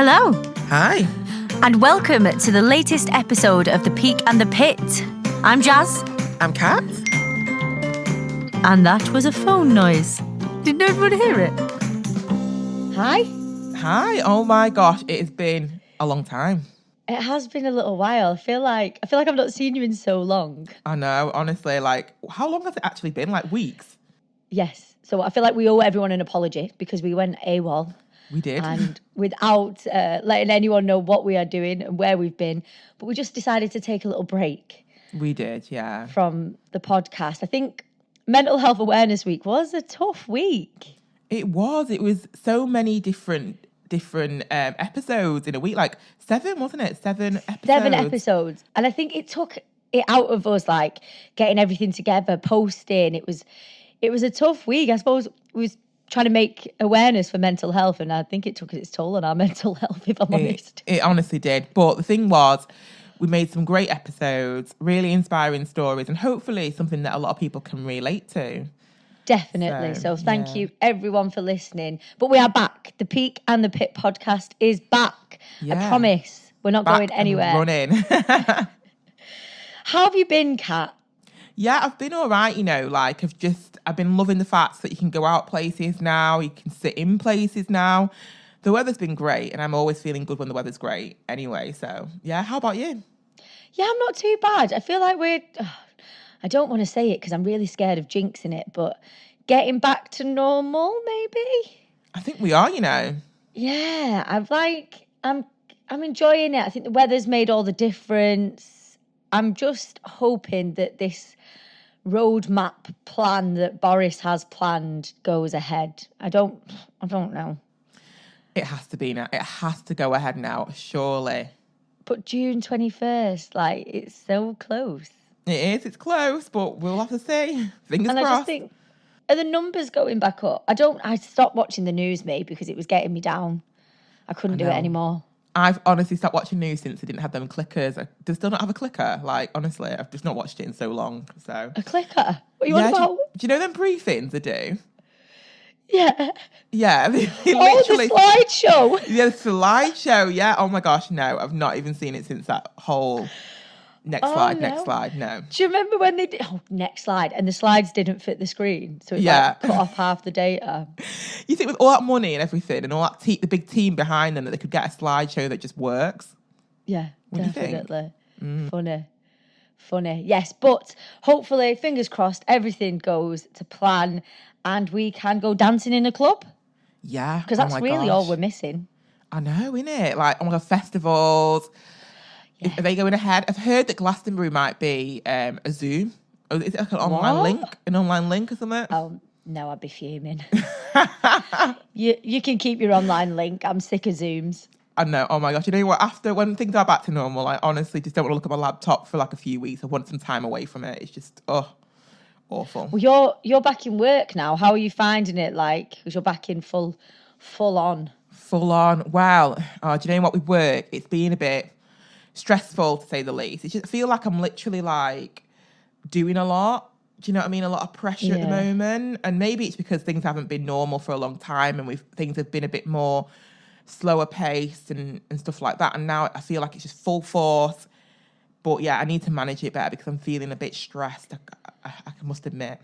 Hello. Hi. And welcome to the latest episode of The Peak and the Pit. I'm Jazz. I'm Kat. And that was a phone noise. Didn't everyone hear it? Hi. Hi. Oh my gosh, it has been a long time. It has been a little while. I feel like I've not seen you in so long. I know, honestly, like, how long has it actually been? Like weeks? Yes. So I feel like we owe everyone an apology because we went AWOL. We did. And without letting anyone know what we are doing and where we've been. But we just decided to take a little break. We did, yeah. From the podcast. I think Mental Health Awareness Week was a tough week. It was. It was so many different episodes in a week. Like 7, wasn't it? 7 episodes. 7 episodes. And I think it took it out of us, like, getting everything together, posting. It was a tough week. I suppose we was trying to make awareness for mental health, and I think it took its toll on our mental health, if I'm honest. It honestly did. But the thing was, we made some great episodes, really inspiring stories, and hopefully something that a lot of people can relate to. Definitely. So thank you, everyone, for listening. But we are back. The Peak and the Pit podcast is back. Yeah. I promise. We're not going anywhere. Running. How have you been, Kat? Yeah, I've been all right, like I've been loving the fact that you can go out places now, you can sit in places now. The weather's been great, and I'm always feeling good when the weather's great anyway. So, yeah, how about you? Yeah, I'm not too bad. I feel like I don't want to say it because I'm really scared of jinxing it, but getting back to normal, maybe? I think we are, Yeah, I'm enjoying it. I think the weather's made all the difference. I'm just hoping that this roadmap plan that Boris has planned goes ahead. I don't know. It has to be now. It has to go ahead now, surely. But June 21st, like, it's so close. It is. It's close, but we'll have to see. Fingers crossed. I just think, are the numbers going back up? I stopped watching the news, mate, because it was getting me down. I couldn't do it anymore. I've honestly stopped watching news since they didn't have them clickers. Do they still not have a clicker? Like, honestly, I've just not watched it in so long. So a clicker? What are you on about? Do you know them briefings they do? Yeah. Yeah. They literally, the slideshow. Yeah, the slideshow. Yeah. Oh my gosh, no. I've not even seen it since that whole next slide. No. Do you remember when they did next slide and the slides didn't fit the screen? So it cut off half the data. You think with all that money and everything and all that the big team behind them that they could get a slideshow that just works? Yeah, what definitely. Funny. Yes, but hopefully, fingers crossed, everything goes to plan and we can go dancing in a club. Yeah. Because that's really all we're missing. I know, innit? Like, oh my God, festivals. Yeah. Are they going ahead? I've heard that Glastonbury might be a Zoom. Or is it like an online link? An online link or something? Oh, no, I'd be fuming. You can keep your online link. I'm sick of Zooms. I know. Oh my gosh. You know what? When things are back to normal, I honestly just don't want to look at my laptop for like a few weeks. I want some time away from it. It's just, awful. Well, you're back in work now. How are you finding it? Like, because you're back in full on. Full on. Well, do you know what? With work, it's been a bit stressful to say the least. It's just, I feel like I'm literally like doing a lot. Do you know what I mean? A lot of pressure at the moment. And maybe it's because things haven't been normal for a long time and things have been a bit more slower paced and stuff like that. And now I feel like it's just full force. But yeah, I need to manage it better because I'm feeling a bit stressed. I must admit.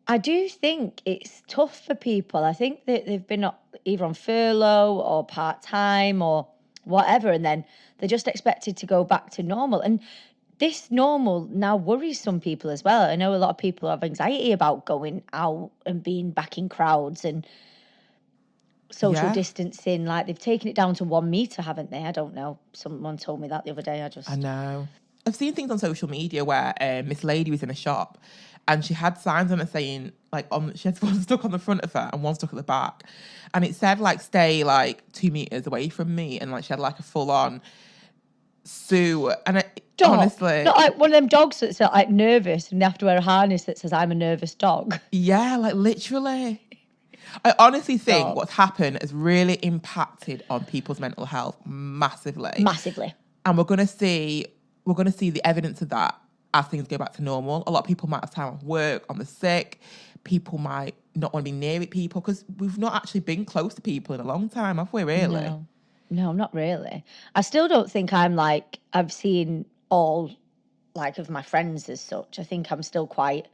I do think it's tough for people. I think that they've been either on furlough or part-time or whatever, and then they're just expected to go back to normal. And this normal now worries some people as well. I know a lot of people have anxiety about going out and being back in crowds and social distancing. Like, they've taken it down to 1 meter, haven't they? I don't know. Someone told me that the other day. I know. I've seen things on social media where this lady was in a shop and she had signs on it saying, like, she had one stuck on the front of her and one stuck at the back. And it said, like, stay, like, 2 meters away from me. And, like, she had, like, a full-on sue. And honestly... Not like one of them dogs that's, like, nervous and they have to wear a harness that says, I'm a nervous dog. Yeah, like, literally. I honestly think what's happened has really impacted on people's mental health massively. Massively. And we're going to see the evidence of that as things go back to normal. A lot of people might have time off work, on the sick. People might not want to be near people because we've not actually been close to people in a long time, have we, really? No, not really. I still don't think I've seen all of my friends as such. I think I'm still quite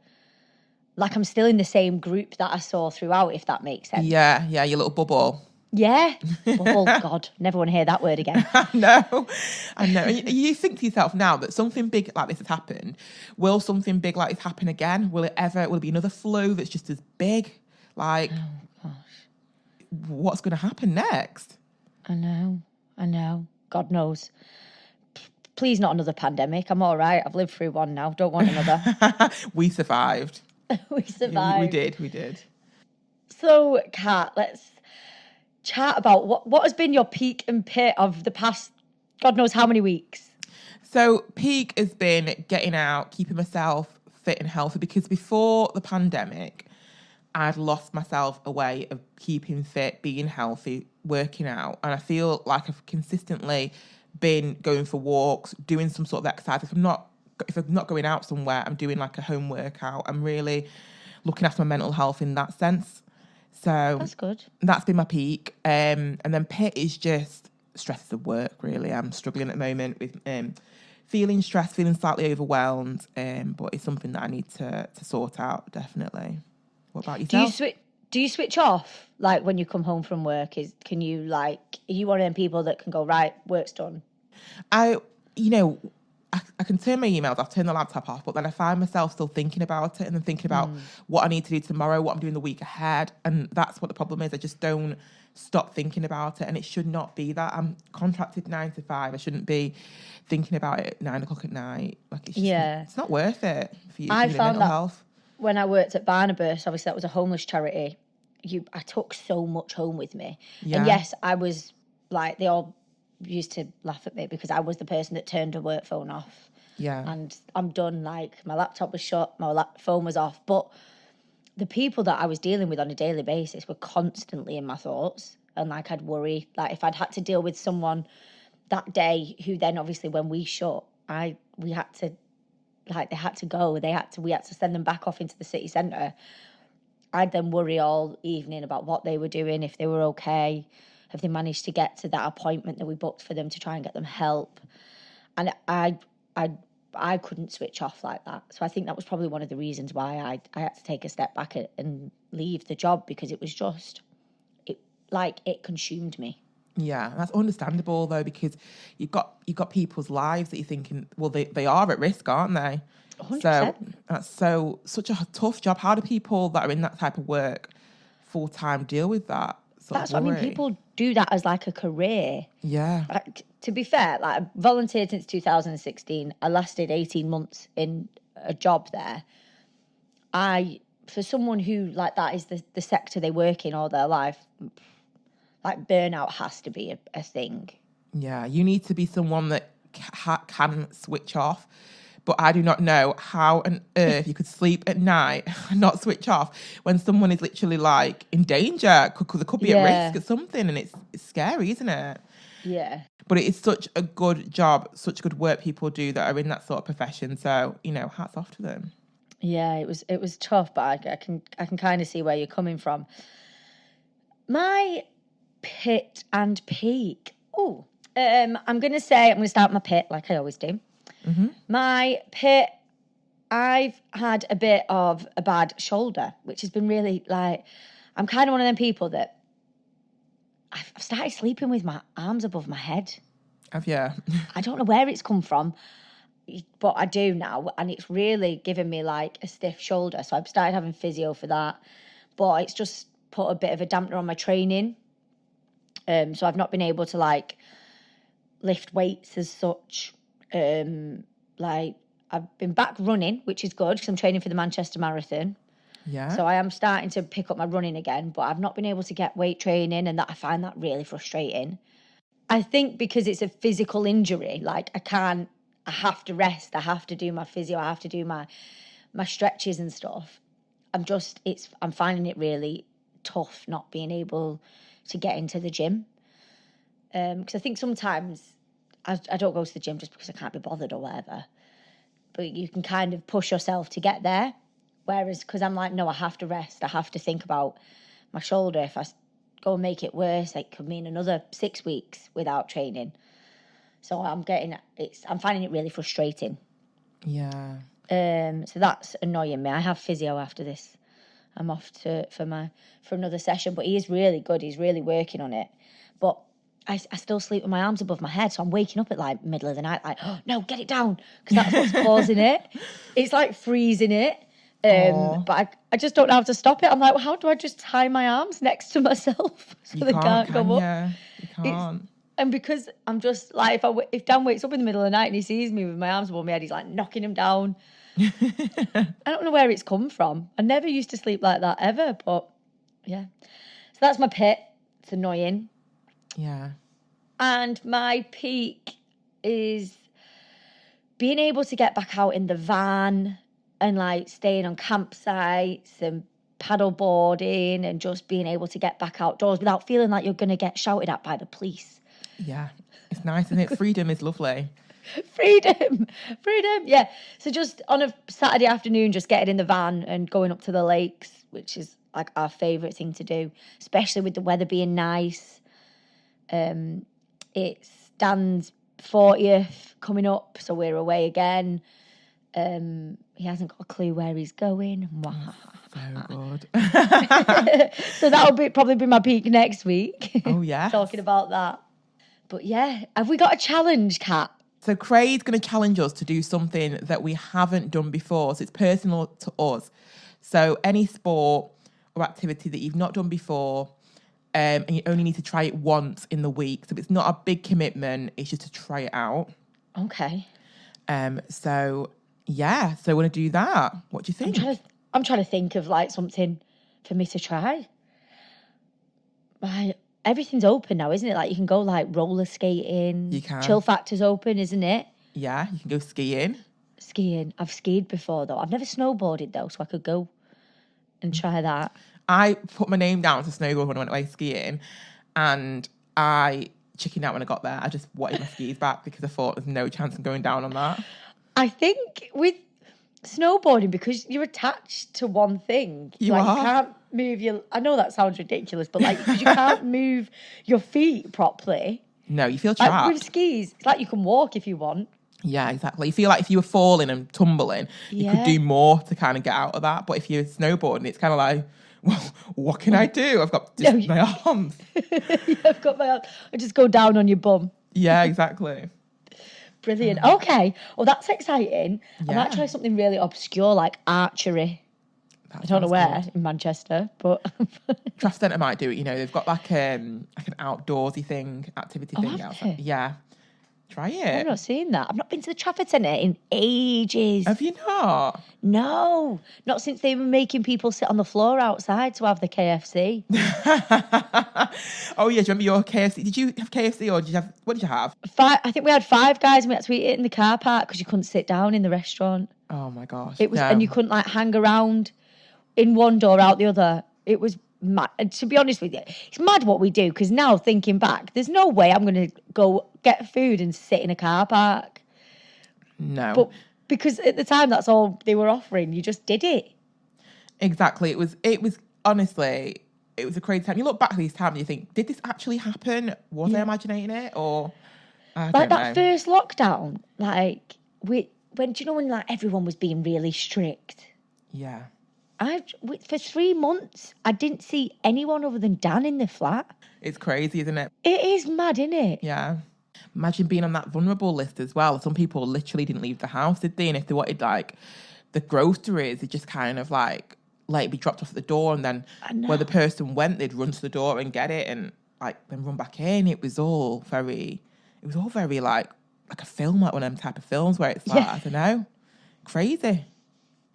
I'm still in the same group that I saw throughout, if that makes sense. Yeah, your little bubble. Yeah. Bubble, God, never want to hear that word again. I know. And you think to yourself now that something big like this has happened. Will something big like this happen again? Will it be another flu that's just as big? Like, Oh, gosh. What's going to happen next? I know. God knows. Please not another pandemic. I'm all right. I've lived through one now. Don't want another. We survived. We survived. We did. So, Kat, let's chat about what has been your peak and pit of the past God knows how many weeks. So peak has been getting out, keeping myself fit and healthy, because before the pandemic, I'd lost myself a way of keeping fit, being healthy, working out. And I feel like I've consistently been going for walks, doing some sort of exercise. If I'm not going out somewhere, I'm doing like a home workout. I'm really looking after my mental health in that sense. So that's good. That's been my peak. And then pit is just stresses of work, really. I'm struggling at the moment with feeling stressed, feeling slightly overwhelmed. But it's something that I need to sort out, definitely. What about yourself? Do you switch off when you come home from work? Are you one of them people that can go, right, work's done? I can turn my emails off, turn the laptop off, but then I find myself still thinking about it and then thinking about what I need to do tomorrow, what I'm doing the week ahead. And that's what the problem is. I just don't stop thinking about it. And it should not be that. I'm contracted 9 to 5. I shouldn't be thinking about it at 9 o'clock at night. It's not worth it for you, I found mental that health. When I worked at Barnabas, obviously that was a homeless charity. I took so much home with me. Yeah. And yes, I was they all used to laugh at me because I was the person that turned a work phone off. Yeah. And I'm done. My laptop was shut, my phone was off. But the people that I was dealing with on a daily basis were constantly in my thoughts. And I'd worry, if I'd had to deal with someone that day who then obviously when we shut, we had to, they had to go. We had to send them back off into the city centre. I'd then worry all evening about what they were doing, if they were okay, have they managed to get to that appointment that we booked for them to try and get them help. And I couldn't switch off like that. So I think that was probably one of the reasons why I had to take a step back and leave the job, because it was just, it consumed me. Yeah, that's understandable though, because you've got people's lives that you're thinking, well, they are at risk, aren't they? 100%. So that's such a tough job. How do people that are in that type of work full time deal with that? That's what I mean. People do that as a career. Yeah. To be fair, I volunteered since 2016. I lasted 18 months in a job there. For someone who that is the sector they work in all their life, burnout has to be a thing. Yeah, you need to be someone that can switch off. But I do not know how on earth you could sleep at night and not switch off when someone is literally in danger, because they could be at risk at something, and it's scary, isn't it? Yeah. But it is such a good job, such good work people do that are in that sort of profession. So, hats off to them. Yeah, it was tough, but I can kind of see where you're coming from. My pit and peak. I'm going to start my pit like I always do. Mm-hmm. My pit, I've had a bit of a bad shoulder, which has been really I'm kind of one of them people that I've started sleeping with my arms above my head. Have you? I don't know where it's come from, but I do now, and it's really given me a stiff shoulder. So I've started having physio for that, but it's just put a bit of a dampener on my training. So I've not been able to lift weights as such. I've been back running, which is good because I'm training for the Manchester Marathon. Yeah. So I am starting to pick up my running again, but I've not been able to get weight training, and I find that really frustrating. I think because it's a physical injury, I have to rest, I have to do my physio, I have to do my stretches and stuff. I'm finding it really tough not being able to get into the gym. Because I think sometimes I don't go to the gym just because I can't be bothered or whatever. But you can kind of push yourself to get there. Whereas, because I'm no, I have to rest. I have to think about my shoulder. If I go and make it worse, it could mean another 6 weeks without training. So I'm finding it really frustrating. Yeah. So that's annoying me. I have physio after this. I'm off for another session, but he is really good. He's really working on it. But I still sleep with my arms above my head, so I'm waking up at like middle of the night, like, oh, no, get it down, because that's what's causing it. It's like freezing it. But I just don't know how to stop it. I'm like, well, how do I just tie my arms next to myself so they can't go up? You can't. And because I'm just like, if Dan wakes up in the middle of the night and he sees me with my arms above my head, he's like knocking him down. I don't know where it's come from. I never used to sleep like that ever, but yeah. So that's my pit. It's annoying. Yeah. And my peak is being able to get back out in the van and like staying on campsites and paddle boarding and just being able to get back outdoors without feeling like you're going to get shouted at by the police. Yeah. It's nice, isn't it? Freedom is lovely. Freedom. Yeah. So just on a Saturday afternoon, just getting in the van and going up to the lakes, which is like our favourite thing to do, especially with the weather being nice. It's Dan's 40th coming up, so we're away again. He hasn't got a clue where he's going. So good. So that'll probably be my peak next week. Oh, yeah. Talking about that. But yeah, have we got a challenge, Kat? So Craig's going to challenge us to do something that we haven't done before. So it's personal to us. So any sport or activity that you've not done before, and you only need to try it once in the week. So it's not a big commitment. It's just to try it out. Okay. So yeah. So I want to do that. What do you think? I'm trying to think of like something for me to try. Right. Everything's open now, isn't it? Like you can go like roller skating. You can. Chill Factor's open, isn't it? Yeah, you can go skiing. Skiing. I've skied before though. I've never snowboarded though, so I could go and try that. I put my name down to snowboard when I went away skiing, and I chickened out when I got there. I just wanted my skis back because I thought there's no chance of going down on that. I think with snowboarding, because you're attached to one thing, You can't move I know that sounds ridiculous, but like because you can't move your feet properly. No, you feel trapped. Like with skis, it's like you can walk if you want. Yeah, exactly. You feel like if you were falling and tumbling, you could do more to kind of get out of that. But if you're snowboarding, it's kind of like, well, what can I do? I've got just my arms. Yeah, I've got my arms. I just go down on your bum. Yeah, exactly. Brilliant. Okay. Well, that's exciting. Yeah. I might try something really obscure like archery. I don't know where in Manchester, but Trafford Centre might do it. You know, they've got like an outdoorsy activity thing outside. Yeah, try it. I've not seen that. I've not been to the Trafford Centre in ages. Have you not? No, not since they were making people sit on the floor outside to have the KFC. Oh yeah, do you remember your KFC? Did you have KFC or what did you have? I think we had Five Guys and we had to eat it in the car park because you couldn't sit down in the restaurant. Oh my gosh. It was, and you couldn't like hang around in one door out the other. It was mad. And to be honest with you, it's mad what we do, because now thinking back, there's no way I'm going to go get food and sit in a car park. No. But because at the time that's all they were offering, you just did it. Exactly. It was honestly, it was a crazy time. You look back at these times and you think, did this actually happen? Was I imagining it? Or I don't know. That first lockdown, like when do you know when like everyone was being really strict? Yeah. For 3 months, I didn't see anyone other than Dan in the flat. It's crazy, isn't it? It is mad, isn't it? Yeah. Imagine being on that vulnerable list as well. Some people literally didn't leave the house, did they? And if they wanted like the groceries, they just kind of like let it be dropped off at the door, and then where the person went, they'd run to the door and get it, and like then run back in. It was all very like a film, like one of them type of films where it's like, I don't know, crazy.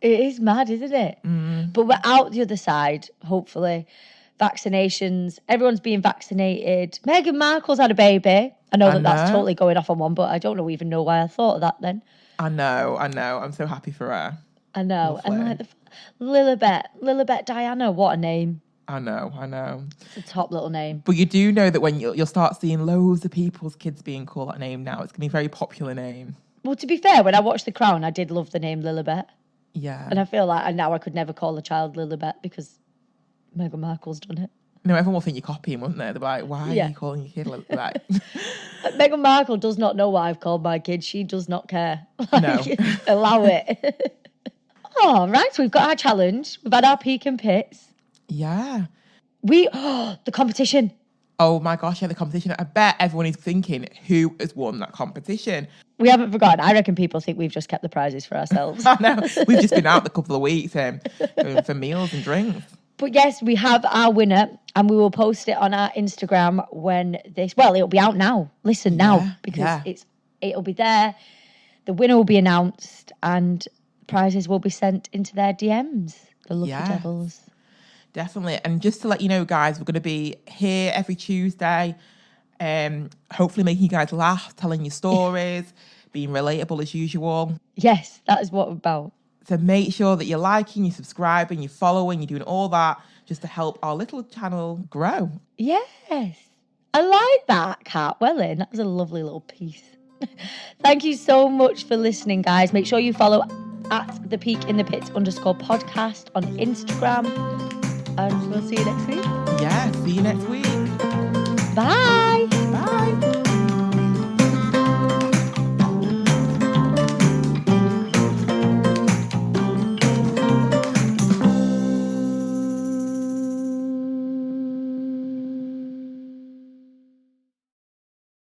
It is mad, isn't it? Mm. But we're out the other side, hopefully. Vaccinations, everyone's being vaccinated. Meghan Markle's had a baby. I know that's totally going off on one, but I don't even know why I thought of that then. I know. I'm so happy for her. I know. Lovely. And like Lilibet Diana, what a name. I know. It's a top little name. But you do know that when you'll start seeing loads of people's kids being called that name now, it's going to be a very popular name. Well, to be fair, when I watched The Crown, I did love the name Lilibet. Yeah. And I feel like now I could never call a child Lilibet because Meghan Markle's done it. No, everyone will think you're copying, won't they? They're like, why Yeah. are you calling your kid like that? Meghan Markle does not know what I've called my kid. She does not care. No. Allow it. Oh, right. So we've got our challenge. We've had our peak and pits. Yeah. The competition. Oh my gosh, yeah, the competition. I bet everyone is thinking who has won that competition. We haven't forgotten. I reckon people think we've just kept the prizes for ourselves. I know. We've just been out a couple of weeks going for meals and drinks. But yes, we have our winner and we will post it on our Instagram when it'll be out now. Listen now, because it'll be there. The winner will be announced and prizes will be sent into their DMs. The lucky devils. Definitely. And just to let you know, guys, we're going to be here every Tuesday, hopefully making you guys laugh, telling you stories, being relatable as usual. Yes, that is what we're about. So make sure that you're liking, you're subscribing, you're following, you're doing all that just to help our little channel grow. Yes. I like that, Kat. Well in. That was a lovely little piece. Thank you so much for listening, guys. Make sure you follow at thepeakandthepit_podcast on Instagram. And we'll see you next week. Yeah, see you next week. Bye.